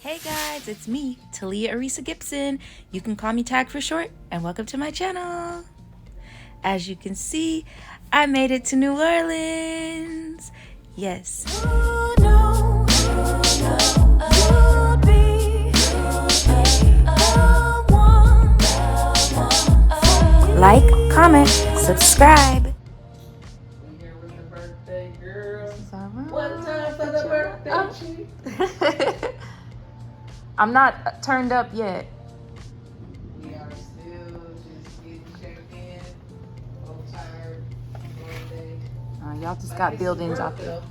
Hey guys, it's me, Talia Arisa Gibson. You can call me Tag for short, and welcome to my channel. As you can see, I made it to New Orleans. Yes. Like, comment, subscribe. We here with the birthday girl. One time for the birthday treat. I'm not turned up yet. We are still just getting checked in. A little tired. Long day. Y'all just got buildings out there.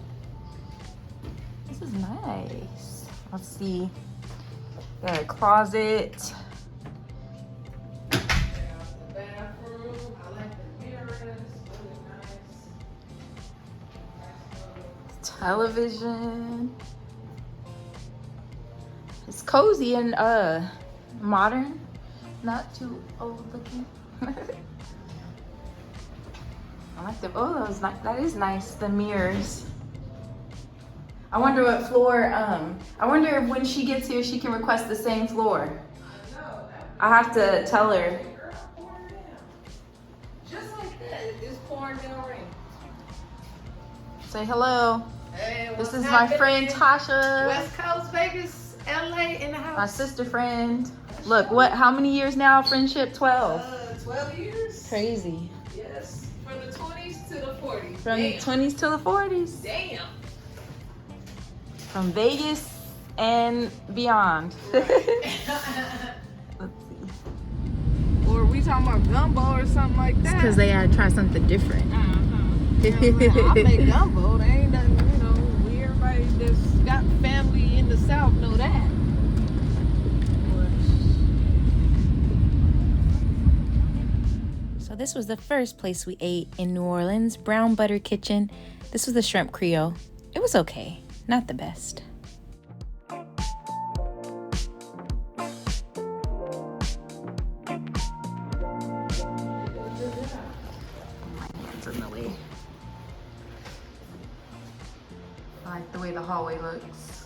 This is nice. Let's see. Got a closet. The bathroom. I like the mirrors. Really nice. Television. It's cozy and modern, not too old looking. I like the that is nice. The mirrors. I wonder what floor. I wonder if when she gets here she can request the same floor. I have to tell her. Girl, pour it down. Just like that. It's pouring down rain. Say hello. Hey, This what's is my happening? friend Tasha. West Coast, Vegas, LA in the house. My sister friend. Look, how many years now? Friendship? 12. 12 years. Crazy. Yes. From the 20s to the 40s. From the 20s to the 40s. Damn. From Vegas and beyond. Right. Let's see. Or we talking about gumbo or something like that. Because they had to try something different. I make gumbo. They ain't nothing, we everybody that's got family in the South know that. So this was the first place we ate in New Orleans, Brown Butter Kitchen. This was the shrimp Creole. It was okay, not the best. My hand's in the way. I like the way the hallway looks.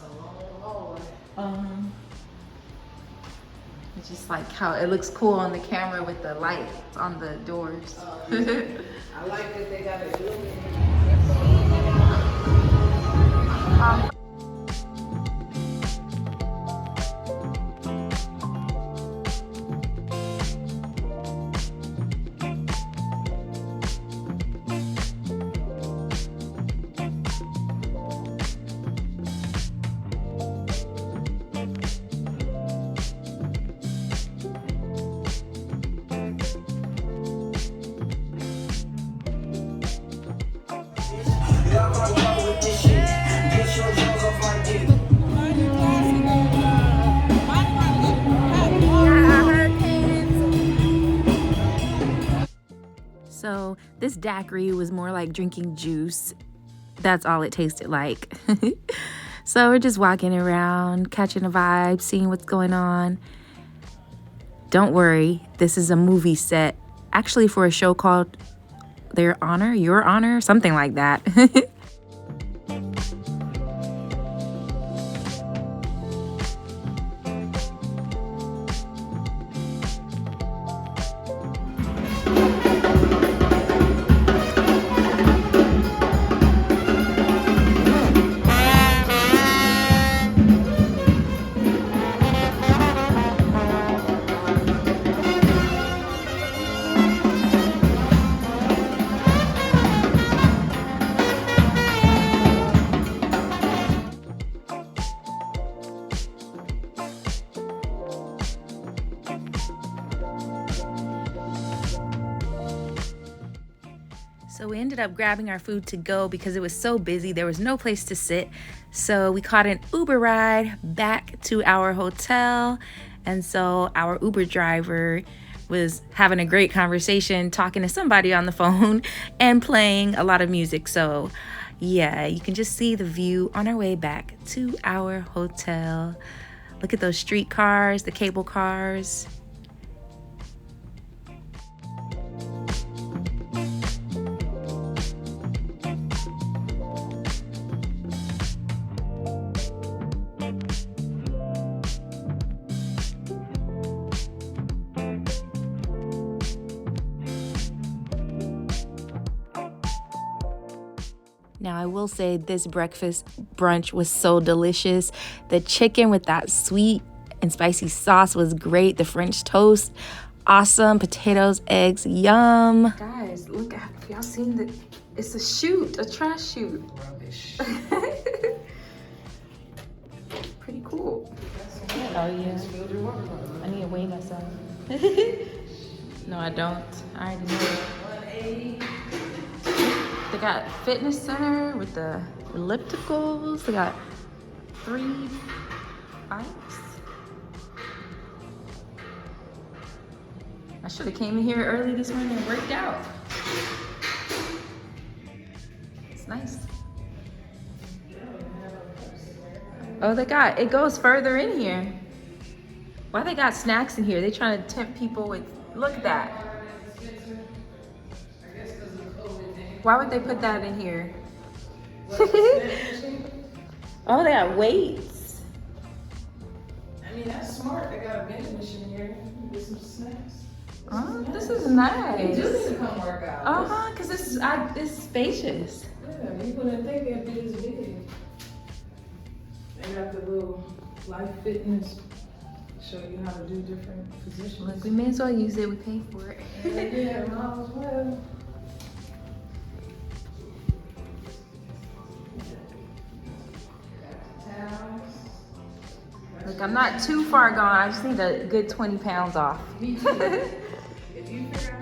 It's just like how it looks cool on the camera with the lights on the doors. I like that they got a building. So this daiquiri was more like drinking juice. That's all it tasted like. So we're just walking around, catching a vibe, seeing what's going on. Don't worry, this is a movie set, actually for a show called Your Honor, something like that. So we ended up grabbing our food to go because it was so busy. There was no place to sit. So we caught an Uber ride back to our hotel. And so our Uber driver was having a great conversation, talking to somebody on the phone and playing a lot of music. So yeah, you can just see the view on our way back to our hotel. Look at those street cars, the cable cars. Now, I will say this breakfast brunch was so delicious. The chicken with that sweet and spicy sauce was great. The French toast, awesome. Potatoes, eggs, yum. Guys, look at, y'all seen the, it's a chute, a trash chute. Rubbish. Pretty cool. Oh yeah. I need to weigh myself. No, I don't. I already know. 180. They got fitness center with the ellipticals. They got 3 bikes. I should have came in here early this morning and worked out. It's nice. Oh, they got, it goes further in here. Why they got snacks in here? They trying to tempt people with, look at that. Why would they put that in here? Oh, they got weights. I mean, that's smart. They got a vending machine here. Get some snacks. Oh, this is nice. You do need to come work out. Because it's spacious. Yeah, you wouldn't think it'd be as big. They got the little life fitness, show you how to do different positions. Look, we may as well use it. We paid for it. Yeah, might as well. Look, I'm not too far gone. I just need a good 20 pounds off. Me too. If you figure out.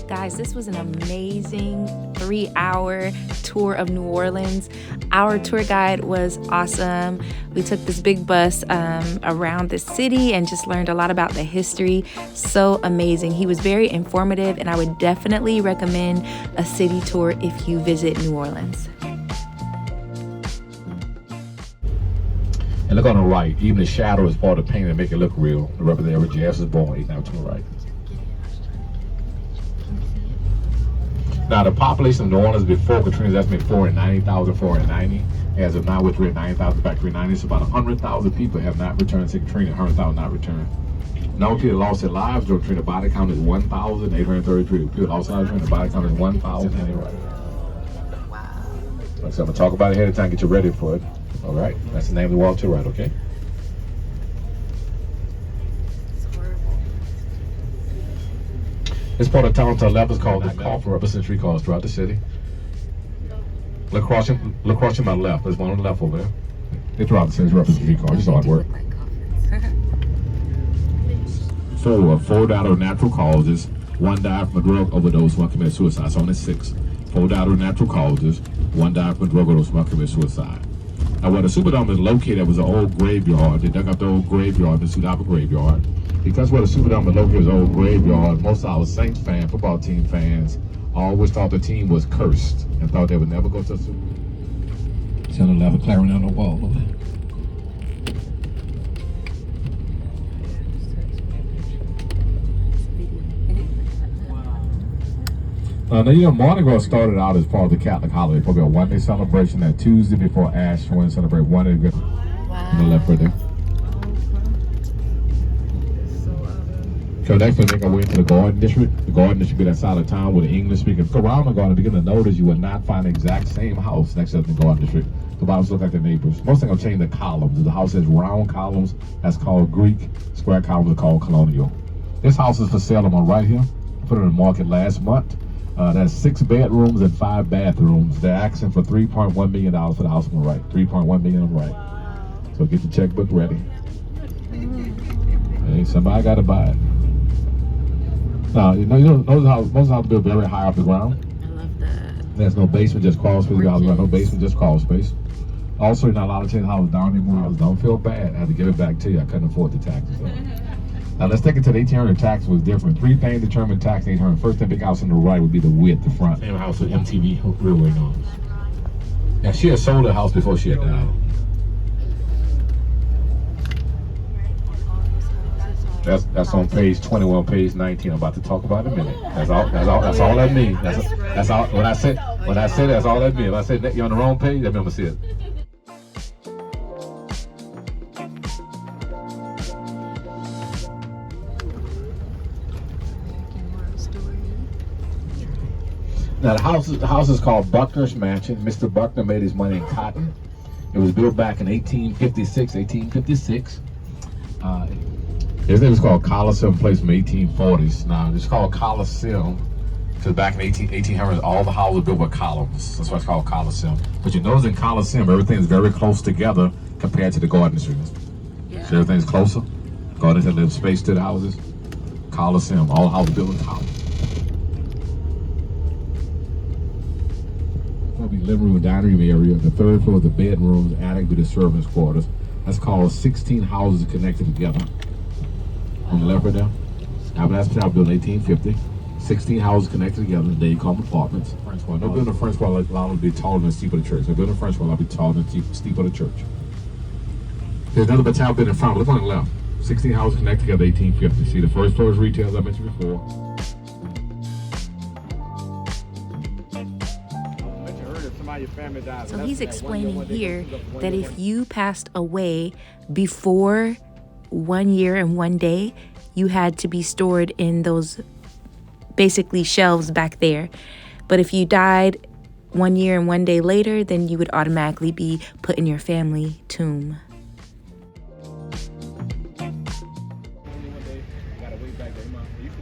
Guys, this was an amazing 3-hour tour of New Orleans. Our tour guide was awesome. We took this big bus around the city and just learned a lot about the history. So amazing. He was very informative, and I would definitely recommend a city tour if you visit New Orleans. And look on the right, even the shadow is part of the painting to make it look real. The representative where Jesus is born, 8 now to the right. Now, the population of New Orleans before Katrina is estimated 490,490. As of now, with 390,000 back 390, so about 100,000 people have not returned to Katrina, 100,000 not returned. No people lost their lives during Katrina. The body count is 1,833. People lost their lives during the body count is 1,000 anyway. Wow. So I'm going to talk about it ahead of time, get you ready for it. All right, that's the name of the wall to the right, okay? This part of town to the left is called the call for representative streetcars throughout the city. Look across to my left. There's one on the left over there. They throughout the city's representative streetcars. This is hard work. 4 died of natural causes. 1 died from a drug overdose. 1 committed suicide. So only 6. 4 died of natural causes. 1 died from a drug overdose. 1 committed suicide. Now, where the Superdome is located was an old graveyard. They dug up the old graveyard, the Sudapa graveyard. Because where the Superdome is located was an old graveyard, most of our Saints fans, football team fans, always thought the team was cursed and thought they would never go to the Superdome. See on the left, a clarion on the wall over there. Now, you know, Mardi Gras started out as part of the Catholic holiday. Probably a 1-day celebration that Tuesday before Ash Wednesday celebrate 1 day. Wow. On the left right there. So next we're making our way into the Garden District. The Garden District is that side of town with the English speaking. Go around the garden, begin to notice you will not find the exact same house next to the Garden District. The bottoms look like their neighbors. Most things will change the columns. The house has round columns. That's called Greek. Square columns are called colonial. This house is for sale. I'm on right here. I put it on the market last month. That's 6 bedrooms and 5 bathrooms. They're asking for $3.1 million for the house on the right. $3.1 million on the right. So get your checkbook ready. Hey, somebody got to buy it. Now, you know, most houses built very high off the ground. I love that. There's no basement, just crawl space. No basement, just crawl space. Also, you're not allowed to take the house down anymore. Don't feel bad. I had to give it back to you. I couldn't afford the taxes. So. Now let's take it to the 1800 tax was different. 3 things determined tax in 1800. First, the big house on the right would be the width, the front. Same house with MTV Railway knows. Now she had sold her house before she had died. That's on page 21, page 19. I'm about to talk about in a minute. That's all that means. That's all. When I say that's all that means. If I say that you're on the wrong page, that means I'm gonna see it. Now the house is called Buckner's Mansion. Mr. Buckner made his money in cotton. It was built back in 1856. His name was called Coliseum Place from 1840s. Now it's called Coliseum because back in 1800s, all the houses were built with columns. That's why it's called Coliseum. But you notice in Coliseum, everything is very close together compared to the Garden District. Yeah. So everything's closer. Garden District lives space to the houses. Coliseum, all the houses built in columns. It'll be living room and dining room area. The third floor is the bedrooms, attic be the servants' quarters. That's called 16 houses connected together. On the left right there. That's built in 1850. 16 houses connected together. There you call them apartments. French wall. No building a French wall allowed to be taller than the steeple of the church. No building a French wall allowed to be taller than the steeple of the church. There's another battalion building in front. Look on the left. 16 houses connected together, 1850. See, the first floor is retail, as I mentioned before. So he's explaining here that if you passed away before 1 year and 1 day, you had to be stored in those basically shelves back there. But if you died 1 year and 1 day later, then you would automatically be put in your family tomb.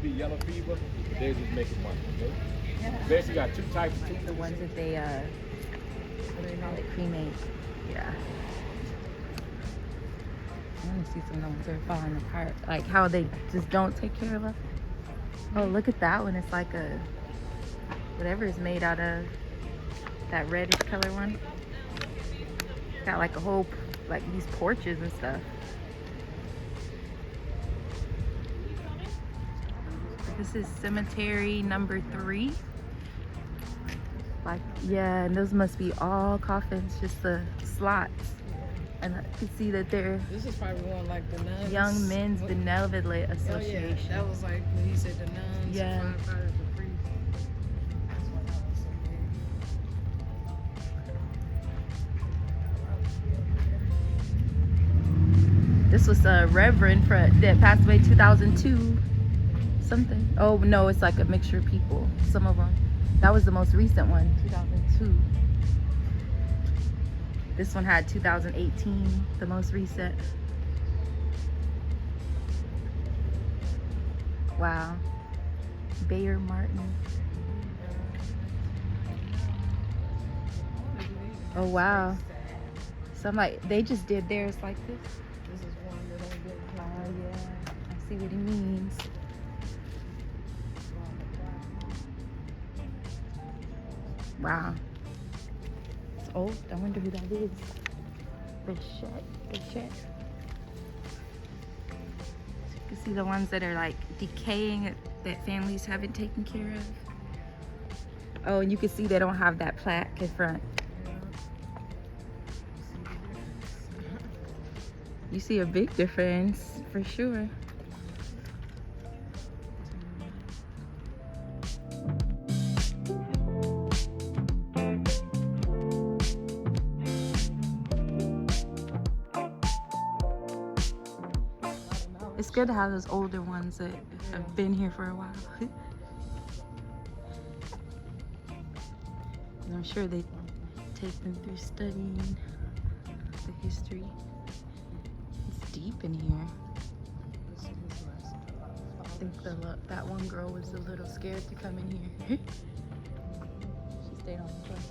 Yellow fever, they're just making money, okay? Basically got two types of The ones that they, what do they call it? Cremate. Yeah. I want to see some of the ones that are falling apart. Like how they just don't take care of us. Oh, look at that one. It's like a, whatever is made out of, that reddish color one. Got like a whole, like these porches and stuff. This is cemetery number 3. Like, yeah, and those must be all coffins, just the slots. And I can see that they're This is probably one like the nuns. Young Men's Benevolent Association. Oh, yeah. That was like when he said the nuns. Yeah. The firefighters, the priests. That's why that was so big. This was a reverend that passed away 2002. Something. Oh no, it's like a mixture of people. Some of them. That was the most recent one, 2002. This one had 2018, the most recent. Wow. Bayer Martin. Oh wow. So I'm like, they just did theirs like this. This is one that don't get Oh yeah. I see what he means. Wow. It's old. I wonder who that is. Bichette. So you can see the ones that are like decaying that families haven't taken care of. Oh, and you can see they don't have that plaque in front. You see a big difference for sure. It's good to have those older ones that have been here for a while. And I'm sure they take them through studying the history. It's deep in here. I think that one girl was a little scared to come in here. She stayed on the bus.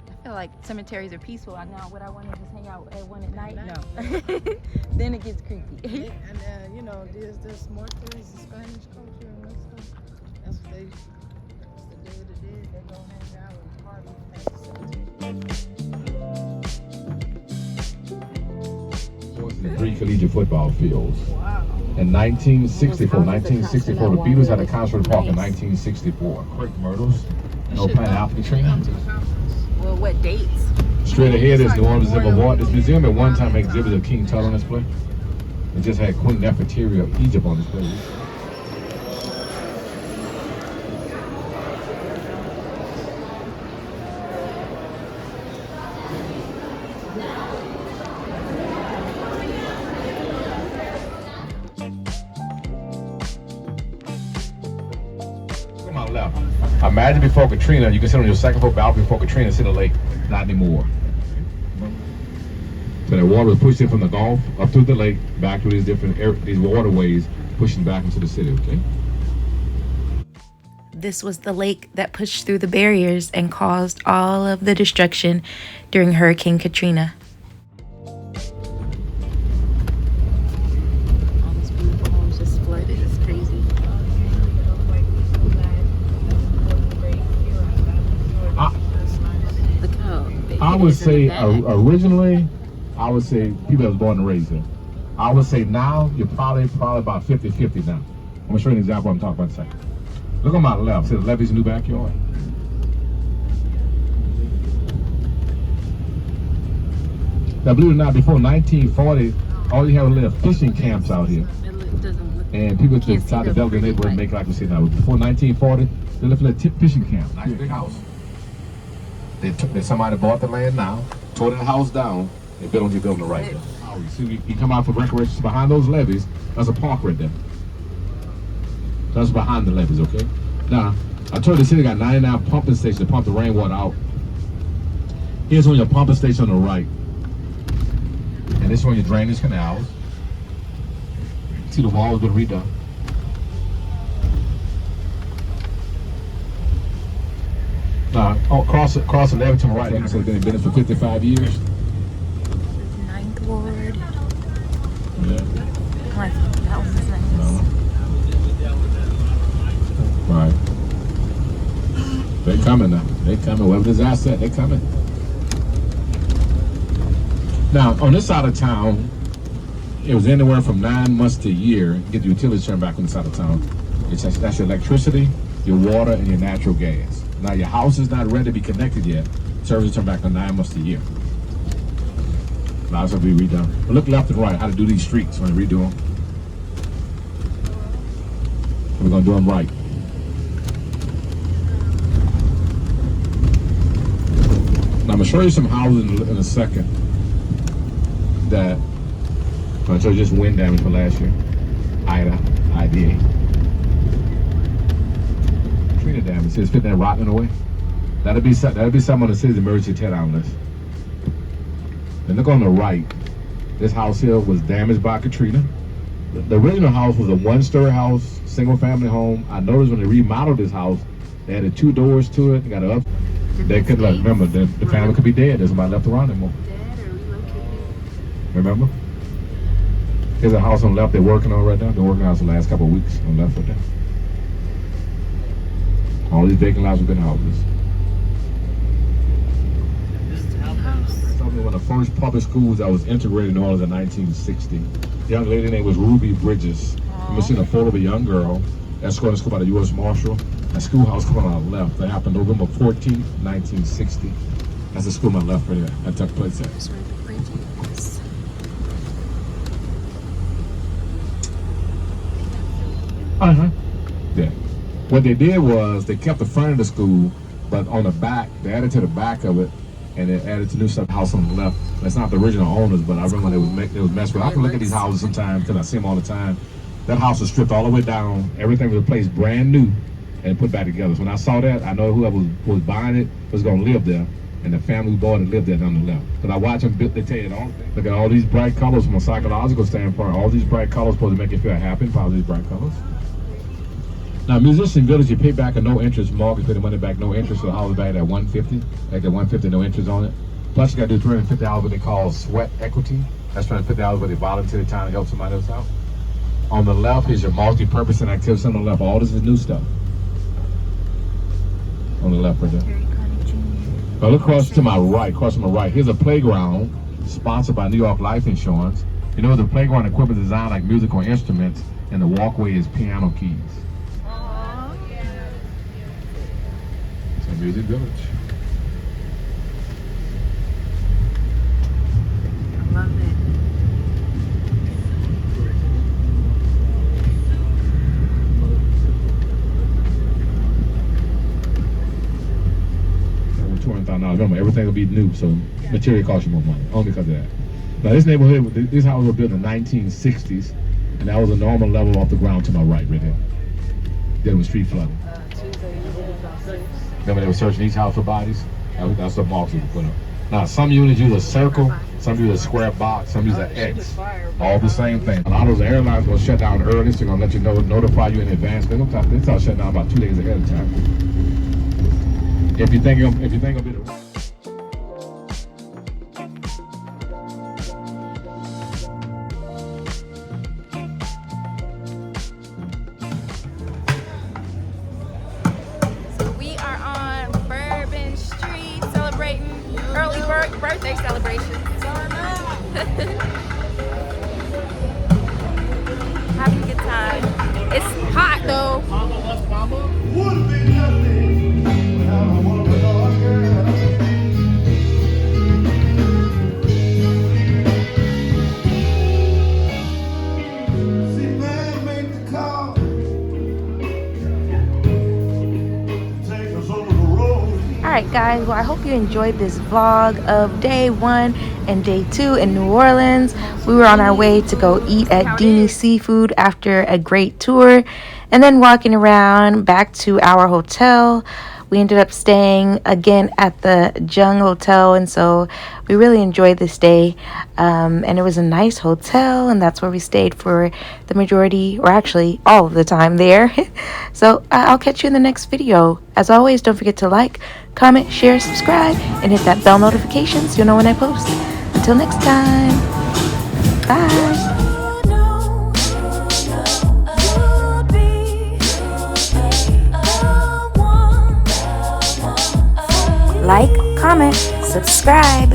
I feel like cemeteries are peaceful. Now, would I want to just hang out at one at night? No. Then it gets creepy. And you know, there's mortuaries, the Spanish culture and that stuff. That's what it's the Day of the Dead. They go hang out and party at the 3 collegiate football fields. Wow. In 1964, the Beatles had a concert park in 1964. Quick Myrtles, no pineapple tree. Well, what dates? Straight ahead is New Orleans Museum of Art. This museum at one time exhibited King Tut on display. It just had Queen Nefertiti of Egypt on display. my left. Imagine before Katrina, you can sit on your second floor balcony before Katrina, see the lake. Not anymore. So the water was pushed in from the Gulf up through the lake, back through these different these waterways, pushing back into the city. Okay. This was the lake that pushed through the barriers and caused all of the destruction during Hurricane Katrina. All these beautiful homes just flooded. It's crazy. Look how big I it would is in the say back. originally, I would say people that was born and raised there. I would say now you're probably about 50-50 now. I'm gonna show you an example I'm talking about in a second. Look on my left. See the levee's new backyard. Now, believe it or not, before 1940, all you had was little fishing camps out here. And people just tried to develop the neighborhood and make it like we see now. Before 1940, they lived in a fishing camp. Nice big house. Somebody bought the land now, tore the house down, and built on your building right there. Oh, you see, you come out for recreation behind those levees. That's a park right there. That's behind the levees, okay? Now, I told you the city got 99 pumping stations to pump the rainwater out. Here's on your pumping station on the right. And this is on your drainage canals. See the wall has been redone. Now, across the left to the right, it's been in business for 55 years. 9th Ward. Yeah. Like, that one was nice. Right. They coming now. They coming. Whatever this asset, they coming. Now, on this side of town, it was anywhere from 9 months to a year to get the utilities turned back on this side of town. That's your electricity, your water, and your natural gas. Now, your house is not ready to be connected yet. Services turn back on 9 months to a year. Now, it's going to be redone. But look left and right, how to do these streets when we redo them. We're going to do them right. Now, I'm going to show you some houses in a second that I'm going to show you just wind damage from last year. IDA. Katrina damage. See, it's fitting that rotting away. That'll be something on the city's emergency tear-down list. And look on the right. This house here was damaged by Katrina. The original house was a one-story house, single-family home. I noticed when they remodeled this house, they added 2 doors to it. They got it up. They could, like, remember, the family could be dead. There's nobody left around anymore. Dead or relocated? Remember? There's a house on the left they're working on right now. They're working on it the last couple of weeks on the left right there. All these vacant lots have been houses. One of the first public schools that was integrated in New Orleans in 1960. The young lady name was Ruby Bridges. You've seen a photo of a young girl that's going to school by the U.S. Marshal. That schoolhouse coming on the left. That happened November 14th, 1960. That's the school on the left right there. That took place there. That's where the bridge is. Yeah. What they did was they kept the front of the school, but on the back, they added to the back of it, and they added to new stuff house on the left. That's not the original owners, but I remember they was messed with. I can look at these houses sometimes because I see them all the time. That house was stripped all the way down. Everything was replaced brand new and put back together. So when I saw that, I know whoever was buying it was going to live there, and the family who bought it lived there on the left. But I watch them build, they tell you it all. Look at all these bright colors from a psychological standpoint. All these bright colors supposed to make you feel happy, all these bright colors. Now, Musician Village, you pay back a no interest mortgage, pay the money back no interest, so the house is back at $150. Like the $150, no interest on it. Plus, you got to do $350 what they call sweat equity. That's $350 where they volunteer time to help somebody else out. On the left is your multi-purpose and activities. On the left, all this is new stuff. On the left right there. Now look across to my right. Here's a playground sponsored by New York Life Insurance. You know, the playground equipment is designed like musical instruments, and the walkway is piano keys. It's a music village. I love it. Remember, everything will be new, so material costs you more money, only because of that. Now, this neighborhood, these houses were built in the 1960s, and that was a normal level off the ground to my right here. Then it was street flooding. Tuesday Remember they were searching each house for bodies? That's what marks we put up. Now, some units use a circle, some use a square box, some use an X. All the same thing. A lot of those airlines will shut down early, so they're going to let you know, notify you in advance. They start shutting down about 2 days ahead of time. If you think it'll be the... We are on Bourbon Street celebrating early birthday celebrations. Having a good time. It's hot though. Would be nothing without a woman or a girl. See, man, make the call. Take us over the road. Alright guys, well I hope you enjoyed this vlog of day 1 and day 2 in New Orleans. We were on our way to go eat at Dini Seafood after a great tour, and then walking around back to our hotel. We ended up staying again at the Jung Hotel, and so we really enjoyed this day. And it was a nice hotel, and that's where we stayed for the majority, or actually all of the time there. So I'll catch you in the next video. As always, don't forget to like, comment, share, subscribe, and hit that bell notification so you'll know when I post. Until next time, bye. Like, comment, subscribe.